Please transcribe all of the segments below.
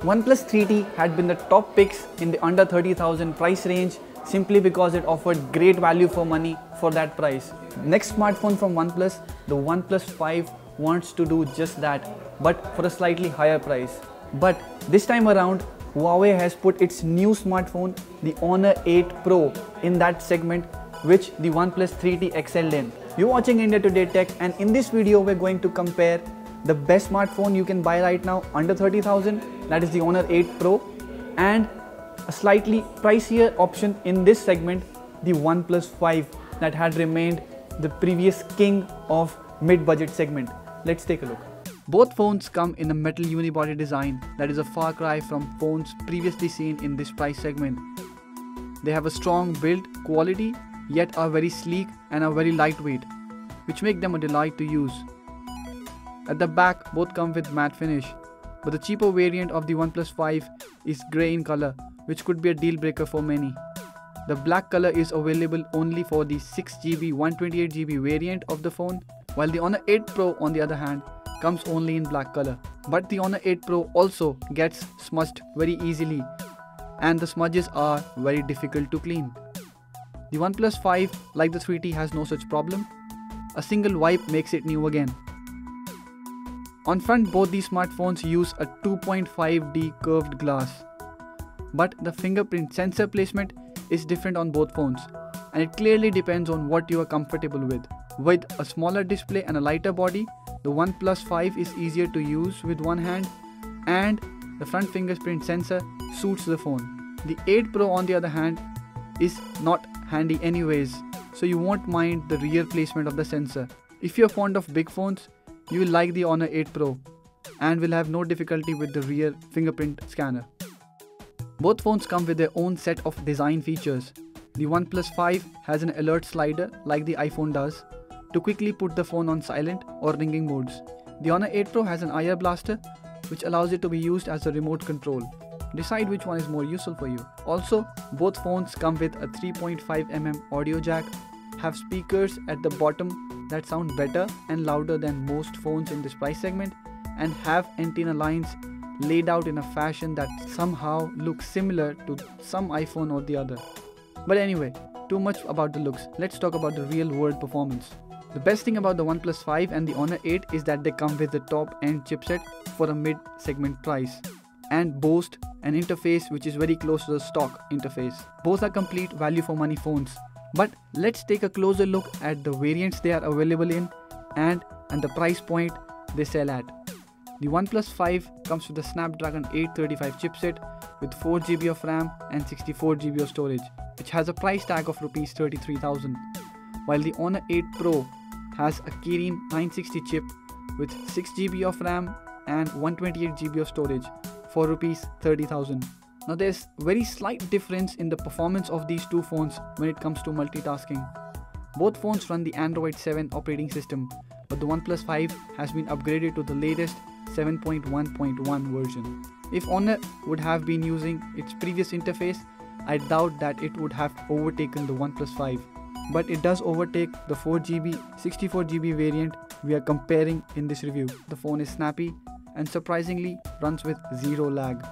OnePlus 3T had been the top picks in the under 30,000 price range simply because it offered great value for money for that price. Next smartphone from OnePlus, the OnePlus 5 wants to do just that, but for a slightly higher price. But this time around, Huawei has put its new smartphone, the Honor 8 Pro, in that segment which the OnePlus 3T excelled in. You're watching India Today Tech, and in this video we're going to compare the best smartphone you can buy right now under 30,000, that is the Honor 8 Pro, and a slightly pricier option in this segment, the OnePlus 5, that had remained the previous king of mid-budget segment. Let's take a look. Both phones come in a metal unibody design that is a far cry from phones previously seen in this price segment. They have a strong build quality, yet are very sleek and are very lightweight, which make them a delight to use. At the back, both come with matte finish, but the cheaper variant of the OnePlus 5 is grey in color, which could be a deal breaker for many. The black color is available only for the 6GB 128GB variant of the phone, while the Honor 8 Pro on the other hand comes only in black color. But the Honor 8 Pro also gets smudged very easily, and the smudges are very difficult to clean. The OnePlus 5, like the 3T, has no such problem. A single wipe makes it new again. On front, both these smartphones use a 2.5D curved glass, but the fingerprint sensor placement is different on both phones, and it clearly depends on what you are comfortable with. With a smaller display and a lighter body, the OnePlus 5 is easier to use with one hand, and the front fingerprint sensor suits the phone. The 8 Pro on the other hand is not handy anyways, so you won't mind the rear placement of the sensor. If you're fond of big phones, you will like the Honor 8 Pro and will have no difficulty with the rear fingerprint scanner. Both phones come with their own set of design features. The OnePlus 5 has an alert slider like the iPhone does to quickly put the phone on silent or ringing modes. The Honor 8 Pro has an IR blaster which allows it to be used as a remote control. Decide which one is more useful for you. Also, both phones come with a 3.5mm audio jack, have speakers at the bottom that sound better and louder than most phones in this price segment, and have antenna lines laid out in a fashion that somehow looks similar to some iPhone or the other. But anyway, too much about the looks. Let's talk about the real world performance. The best thing about the OnePlus 5 and the Honor 8 is that they come with the top end chipset for a mid segment price and boast an interface which is very close to the stock interface. Both are complete value for money phones. But let's take a closer look at the variants they are available in and the price point they sell at. The OnePlus 5 comes with a Snapdragon 835 chipset with 4GB of RAM and 64GB of storage, which has a price tag of Rs 33,000, while the Honor 8 Pro has a Kirin 960 chip with 6GB of RAM and 128GB of storage for Rs 30,000. Now there's very slight difference in the performance of these two phones when it comes to multitasking. Both phones run the Android 7 operating system, but the OnePlus 5 has been upgraded to the latest 7.1.1 version. If Honor would have been using its previous interface, I doubt that it would have overtaken the OnePlus 5. But it does overtake the 4GB, 64GB variant we are comparing in this review. The phone is snappy and surprisingly runs with zero lag.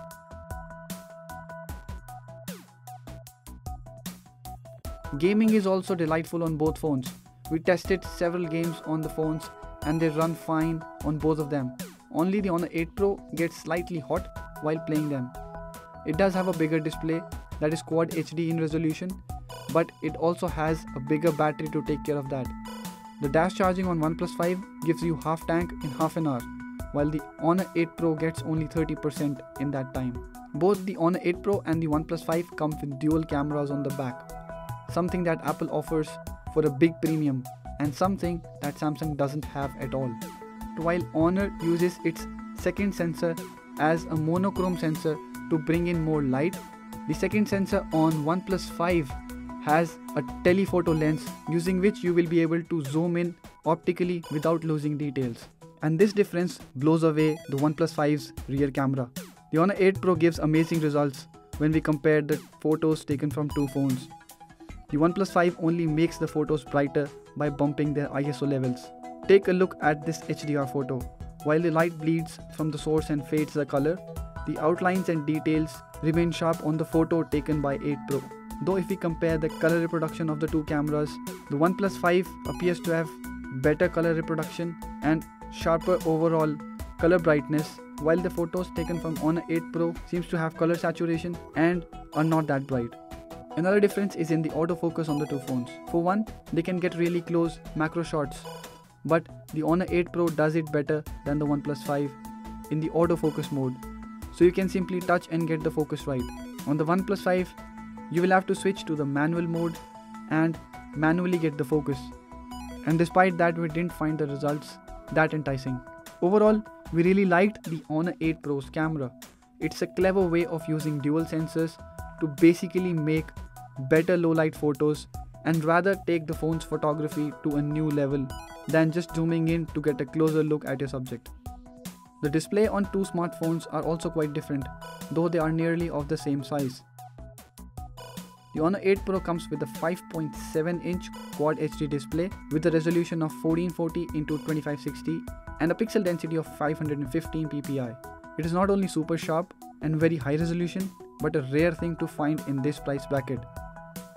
Gaming is also delightful on both phones. We tested several games on the phones and they run fine on both of them. Only the Honor 8 Pro gets slightly hot while playing them. It does have a bigger display that is Quad HD in resolution, but it also has a bigger battery to take care of that. The dash charging on OnePlus 5 gives you half tank in half an hour, while the Honor 8 Pro gets only 30% in that time. Both the Honor 8 Pro and the OnePlus 5 come with dual cameras on the back, something that Apple offers for a big premium and something that Samsung doesn't have at all. While Honor uses its second sensor as a monochrome sensor to bring in more light, the second sensor on OnePlus 5 has a telephoto lens using which you will be able to zoom in optically without losing details. And this difference blows away the OnePlus 5's rear camera. The Honor 8 Pro gives amazing results when we compare the photos taken from two phones. The OnePlus 5 only makes the photos brighter by bumping their ISO levels. Take a look at this HDR photo. While the light bleeds from the source and fades the color, The outlines and details remain sharp on the photo taken by 8 Pro. Though if we compare the color reproduction of the two cameras, the OnePlus 5 appears to have better color reproduction and sharper overall color brightness, while the photos taken from Honor 8 Pro seems to have color saturation and are not that bright. Another difference is in the autofocus on the two phones. For one, they can get really close macro shots, but the Honor 8 Pro does it better than the OnePlus 5 in the autofocus mode, so you can simply touch and get the focus right. On the OnePlus 5, you will have to switch to the manual mode and manually get the focus, and despite that we didn't find the results that enticing. Overall, we really liked the Honor 8 Pro's camera. It's a clever way of using dual sensors to basically make better low light photos and rather take the phone's photography to a new level than just zooming in to get a closer look at your subject. The display on two smartphones are also quite different, though they are nearly of the same size. The Honor 8 Pro comes with a 5.7-inch Quad HD display with a resolution of 1440x2560 and a pixel density of 515 ppi. It is not only super sharp and very high resolution, but a rare thing to find in this price bracket.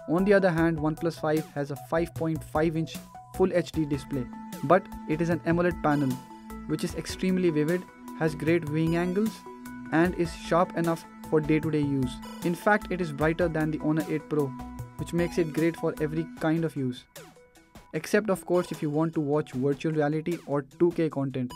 On the other hand, OnePlus 5 has a 5.5-inch Full HD display, but it is an AMOLED panel, which is extremely vivid, has great viewing angles, and is sharp enough for day-to-day use. In fact, it is brighter than the Honor 8 Pro, which makes it great for every kind of use. Except of course if you want to watch virtual reality or 2K content,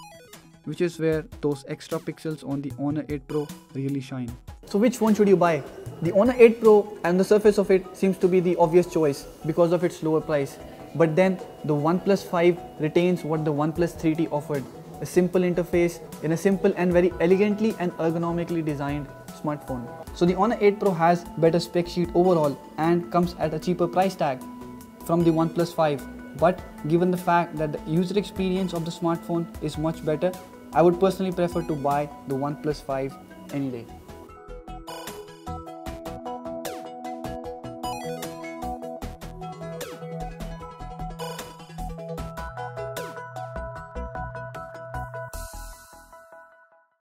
which is where those extra pixels on the Honor 8 Pro really shine. So which phone should you buy? The Honor 8 Pro and the surface of it seems to be the obvious choice because of its lower price. But then the OnePlus 5 retains what the OnePlus 3T offered, a simple interface in a simple and very elegantly and ergonomically designed smartphone. So the Honor 8 Pro has better spec sheet overall and comes at a cheaper price tag from the OnePlus 5. But given the fact that the user experience of the smartphone is much better, I would personally prefer to buy the OnePlus 5 any day.